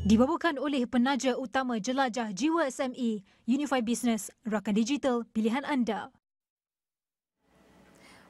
Dibawakan oleh penaja utama jelajah jiwa SME, Unify Business, rakan digital pilihan anda.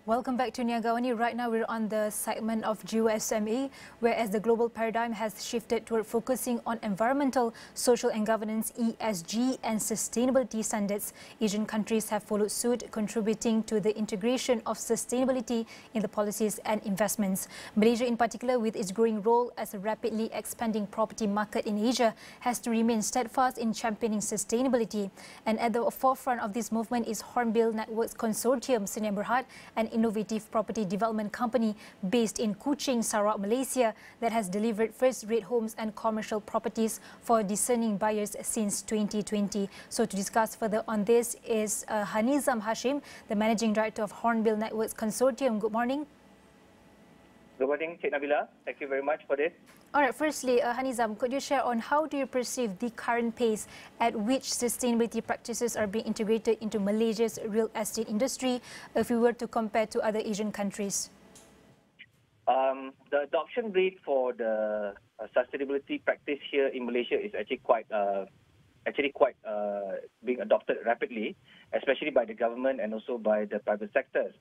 Welcome back to Niagawani. Right now we're on the segment of Jiwa SME, whereas the global paradigm has shifted toward focusing on environmental, social and governance (ESG) and sustainability standards. Asian countries have followed suit, contributing to the integration of sustainability in the policies and investments. Malaysia in particular, with its growing role as a rapidly expanding property market in Asia, has to remain steadfast in championing sustainability. And at the forefront of this movement is Hornbill Networks Consortium, Sdn Bhd, an innovative property development company based in Kuching, Sarawak, Malaysia, that has delivered first-rate homes and commercial properties for discerning buyers since 2020. So to discuss further on this is Hanizam Hashim, the Managing Director of Hornbill Networks Consortium. Good morning. Good morning, Cik Nabila. Thank you very much for this. All right, firstly, Hanizam, could you share on how do you perceive the current pace at which sustainability practices are being integrated into Malaysia's real estate industry if we were to compare to other Asian countries? The adoption rate for the sustainability practice here in Malaysia is actually quite being adopted rapidly, especially by the government and also by the private sectors.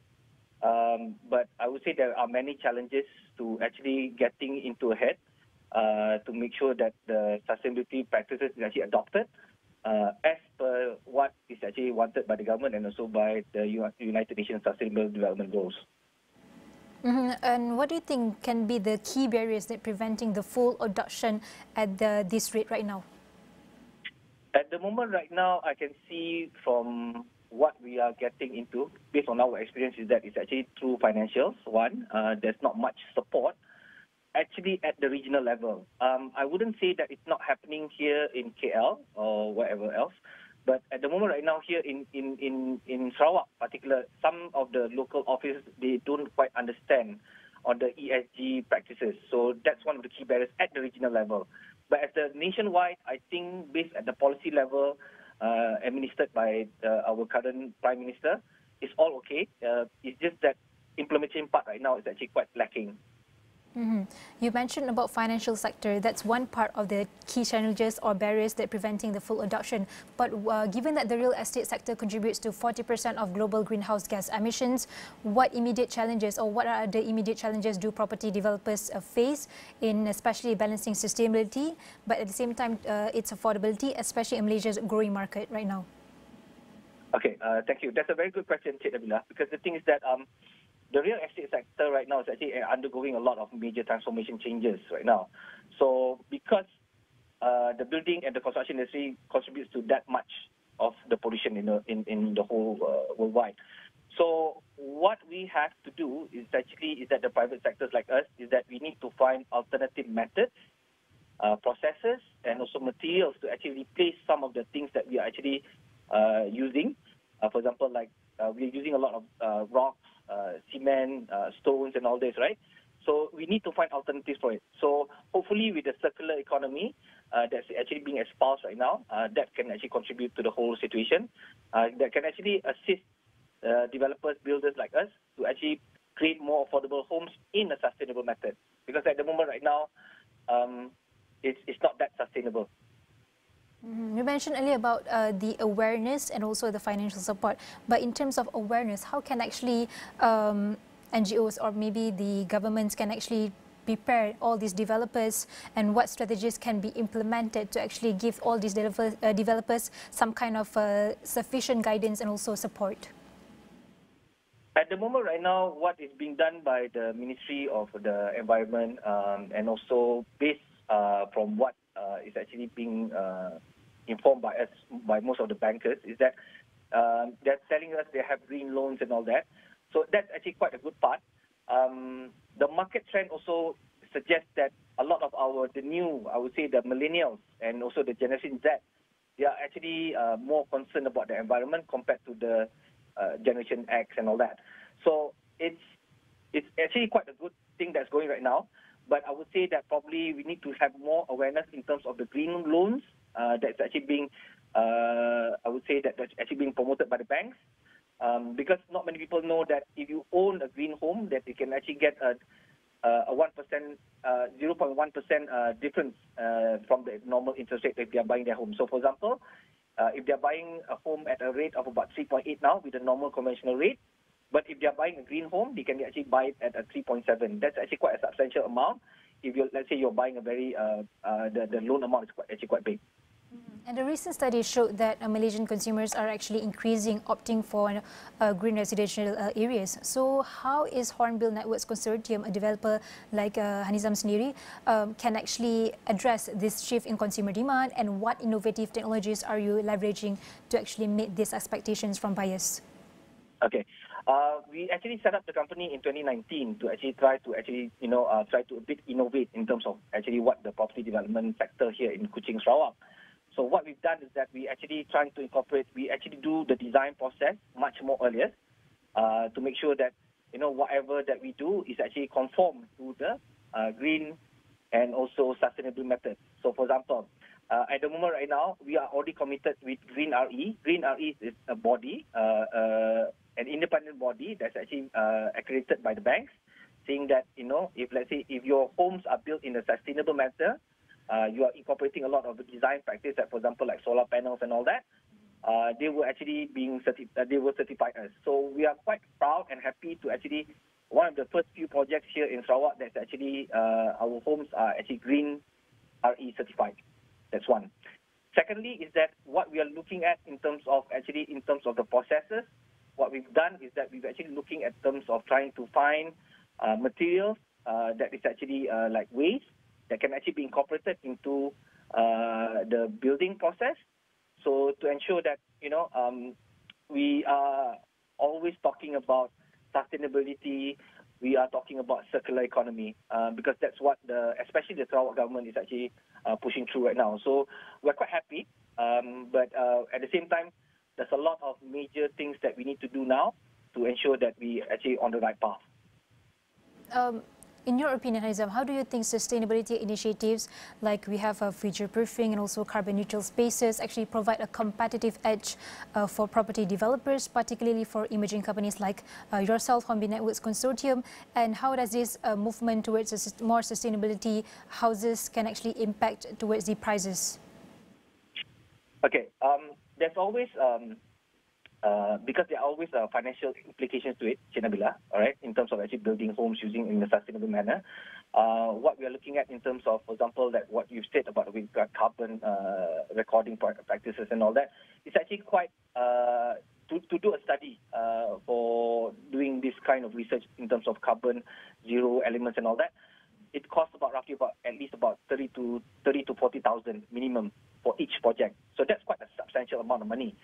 But I would say there are many challenges to actually getting into a head to make sure that the sustainability practices is actually adopted as per what is actually wanted by the government and also by the United Nations Sustainable Development Goals. And what do you think can be the key barriers that preventing the full adoption at this rate right now? At the moment right now, I can see from what we are getting into, based on our experience, is that it's actually through financials. One, there's not much support actually at the regional level. I wouldn't say that it's not happening here in KL or wherever else, but at the moment right now here in Sarawak, particular, some of the local offices, they don't quite understand on the ESG practices. So that's one of the key barriers at the regional level. But at the nationwide, I think based at the policy level, administered by our current Prime Minister, it's all okay. It's just that implementation part right now is actually quite lacking. You mentioned about financial sector. That's one part of the key challenges or barriers that preventing the full adoption. But given that the real estate sector contributes to 40% of global greenhouse gas emissions, what immediate challenges or what are the immediate challenges do property developers face in especially balancing sustainability, but at the same time its affordability, especially in Malaysia's growing market right now? Okay, thank you. That's a very good question, Cik Nabila, because the thing is that the real estate sector right now is actually undergoing a lot of major transformation changes right now. So because the building and the construction industry contributes to that much of the pollution in the whole worldwide. So what we have to do is that the private sectors like us is that we need to find alternative methods, processes, and also materials to actually replace some of the things that we are actually using. For example, like we're using a lot of rocks, cement, stones and all this, right? So we need to find alternatives for it. So hopefully with the circular economy that's actually being espoused right now, that can actually contribute to the whole situation. That can actually assist developers, builders like us to actually create more affordable homes in a sustainable method. Because at the moment right now, it's not that sustainable. You mentioned earlier about the awareness and also the financial support. But in terms of awareness, how can actually NGOs or maybe the governments can actually prepare all these developers, and what strategies can be implemented to actually give all these developers some kind of sufficient guidance and also support? At the moment right now, what is being done by the Ministry of the Environment and also based from what is actually being informed by us, by most of the bankers, is that they're telling us they have green loans and all that. So that's actually quite a good part. The market trend also suggests that a lot of the new, I would say the millennials and also the Generation Z, they are actually more concerned about the environment compared to the Generation X and all that. So it's actually quite a good thing that's going right now. But I would say that probably we need to have more awareness in terms of the green loans that's actually being, I would say that's actually being promoted by the banks. Because not many people know that if you own a green home, that you can actually get a a 1%, 0.1% difference from the normal interest rate if they are buying their home. So, for example, if they are buying a home at a rate of about 3.8 now with a normal conventional rate, but if they are buying a green home, they can actually buy it at a 3.7. That's actually quite a substantial amount. If you're, let's say, you're buying a very the loan amount is actually quite big. And a recent study showed that Malaysian consumers are actually opting for green residential areas. So how is Hornbill Networks Consortium, a developer like Hanizam sendiri, can actually address this shift in consumer demand, and what innovative technologies are you leveraging to actually meet these expectations from buyers? Okay. We actually set up the company in 2019 to actually try to a bit innovate in terms of actually what the property development sector here in Kuching, Sarawak. So what we've done is that we actually trying to incorporate, we actually do the design process much more earlier to make sure that, whatever that we do is actually conform to the green and also sustainable methods. So for example, at the moment right now, we are already committed with Green RE. Green RE is a body, an independent body that's actually accredited by the banks, saying that, if let's say, if your homes are built in a sustainable manner, you are incorporating a lot of the design practice, like, for example, like solar panels and all that, they will actually they will certify us. So we are quite proud and happy to actually, one of the first few projects here in Sarawak that's actually, our homes are actually Green RE certified. That's one. Secondly is that what we are looking at in terms of the processes, what we've done is that we've actually looking at terms of trying to find materials that is actually like waste that can actually be incorporated into the building process. So to ensure that, we are always talking about sustainability, we are talking about circular economy, because that's what especially the Sarawak government is actually pushing through right now. So we're quite happy, but at the same time, there's a lot of major things that we need to do now to ensure that we actually on the right path. In your opinion, Hanizam, how do you think sustainability initiatives like we have future-proofing and also carbon-neutral spaces actually provide a competitive edge for property developers, particularly for emerging companies like yourself, Hornbill Networks Consortium? And how does this movement towards more sustainability houses can actually impact towards the prices? Okay, there's always because there are always financial implications to it, Chinabila, all right, in terms of actually building homes using in a sustainable manner. What we are looking at in terms of, for example, that what you've said about with carbon recording practices and all that, it's actually quite to do a study for doing this kind of research in terms of carbon zero elements and all that. It costs at least 30 to 40,000 minimum for each project. So that's quite a substantial amount of money.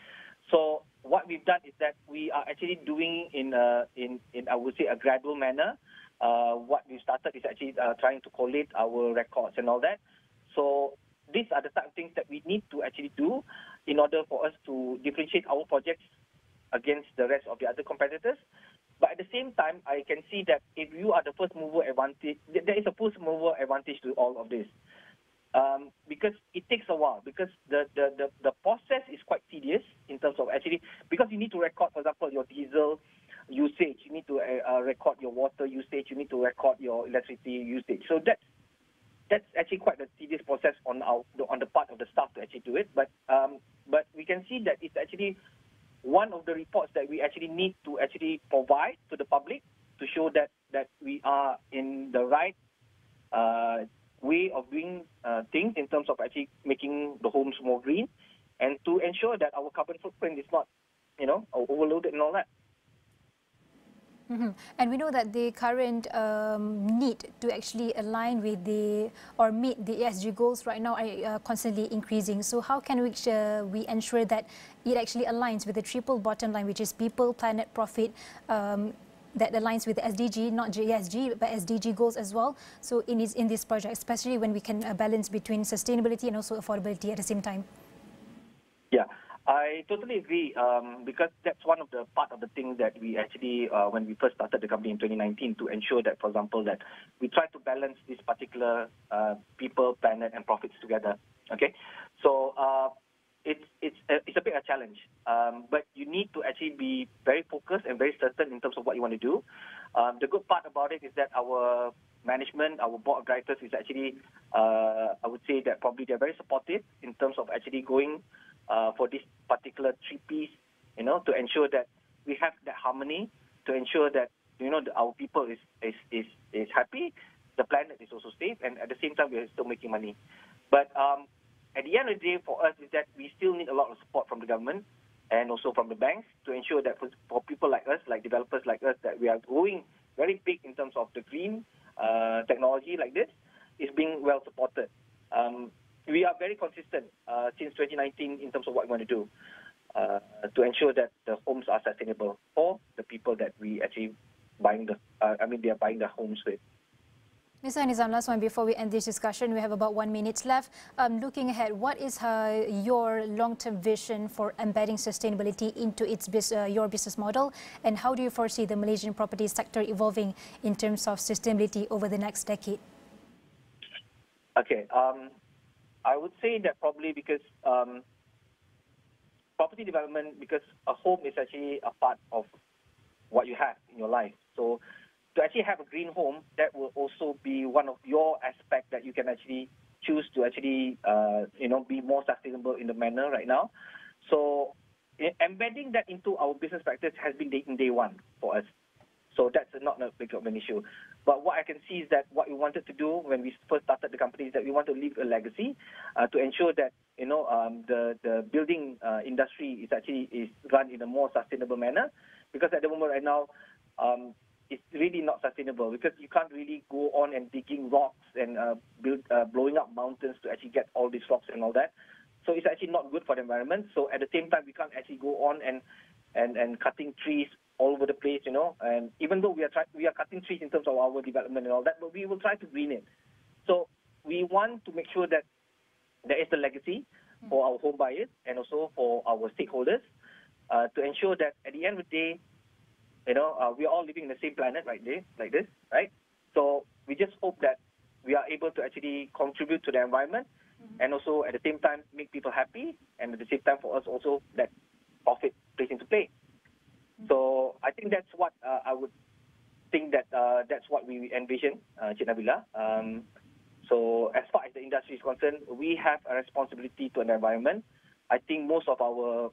So what we've done is that we are actually doing in I would say a gradual manner. What we started is actually trying to collate our records and all that. So these are the type of things that we need to actually do in order for us to differentiate our projects against the rest of the other competitors. But at the same time, I can see that if you are the first mover advantage, there is a first mover advantage to all of this. Because it takes a while, because the process is quite tedious in terms of actually, because you need to record, for example, your diesel usage, you need to record your water usage, you need to record your electricity usage. So that's actually quite a tedious process on the part of the staff to actually do it. But we can see that it's actually one of the reports that we actually need to actually provide to the public to show that we are in the right way of doing things in terms of actually making the homes more green, and to ensure that our carbon footprint is not, overloaded and all that. Mm-hmm. And we know that the current need to actually align with or meet the ESG goals right now are constantly increasing. So how can we ensure that it actually aligns with the triple bottom line, which is people, planet, profit, that aligns with the SDG, not ESG, but SDG goals as well? So in this project, especially when we can balance between sustainability and also affordability at the same time. Yeah, I totally agree, because that's one of the part of the thing that we actually, when we first started the company in 2019, to ensure that, for example, that we try to balance this particular people, planet, and profits together. Okay, so it's a bit of a challenge, but you need to actually be very focused and very certain in terms of what you want to do. The good part about it is that our management, our board of directors is actually, I would say that probably they're very supportive in terms of actually going for this particular 3 Ps, to ensure that we have that harmony, to ensure that, our people is happy, the planet is also safe, and at the same time, we are still making money. But at the end of the day, for us, is that we still need a lot of support from the government and also from the banks to ensure that for people like us, like developers like us, that we are going very big in terms of the green technology like this, is being well supported. We are very consistent since 2019 in terms of what we want to do to ensure that the homes are sustainable for the people that we actually buying they are buying the homes with. Mr. Nizam, last one before we end this discussion. We have about 1 minute left. Looking ahead, what is your long-term vision for embedding sustainability into your business model, and how do you foresee the Malaysian property sector evolving in terms of sustainability over the next decade? Okay, I would say that probably because property development, because a home is actually a part of what you have in your life. So to actually have a green home, that will also be one of your aspects that you can actually choose to actually, be more sustainable in the manner right now. So embedding that into our business practice has been in day one for us. So that's not a big of an issue. But what I can see is that what we wanted to do when we first started the company is that we want to leave a legacy to ensure that, the building industry is run in a more sustainable manner. Because at the moment right now, it's really not sustainable, because you can't really go on and digging rocks and blowing up mountains to actually get all these rocks and all that. So it's actually not good for the environment. So at the same time, we can't actually go on and cutting trees all over the place, And even though we are cutting trees in terms of our development and all that, but we will try to green it. So we want to make sure that there is the legacy for our home buyers and also for our stakeholders to ensure that at the end of the day, we are all living in the same planet like this, right? So we just hope that we are able to actually contribute to the environment and also at the same time make people happy, and at the same time for us also that profit plays into play. So I think that's what I would think that that's what we envision, Cik Nabila. So as far as the industry is concerned, we have a responsibility to the environment. I think most of our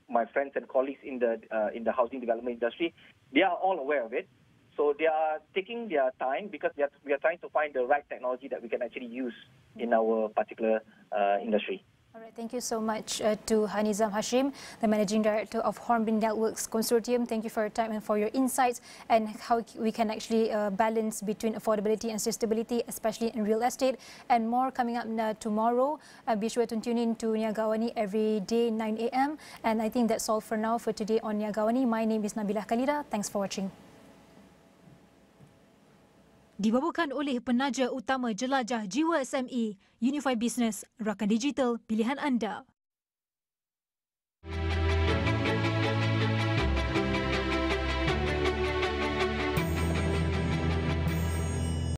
my friends and colleagues in the housing development industry, they are all aware of it. So they are taking their time because we are trying to find the right technology that we can actually use in our particular industry. All right, thank you so much to Nizam Hashim, the Managing Director of Hornbill Networks Consortium. Thank you for your time and for your insights and how we can actually balance between affordability and sustainability, especially in real estate. And more coming up tomorrow. Be sure to tune in to Niagawani every day, 9 a.m. And I think that's all for now for today on Niagawani. My name is Nabilah Khalida. Thanks for watching. Dibawakan oleh penaja utama jelajah jiwa SME, Unify Business, rakan digital pilihan anda.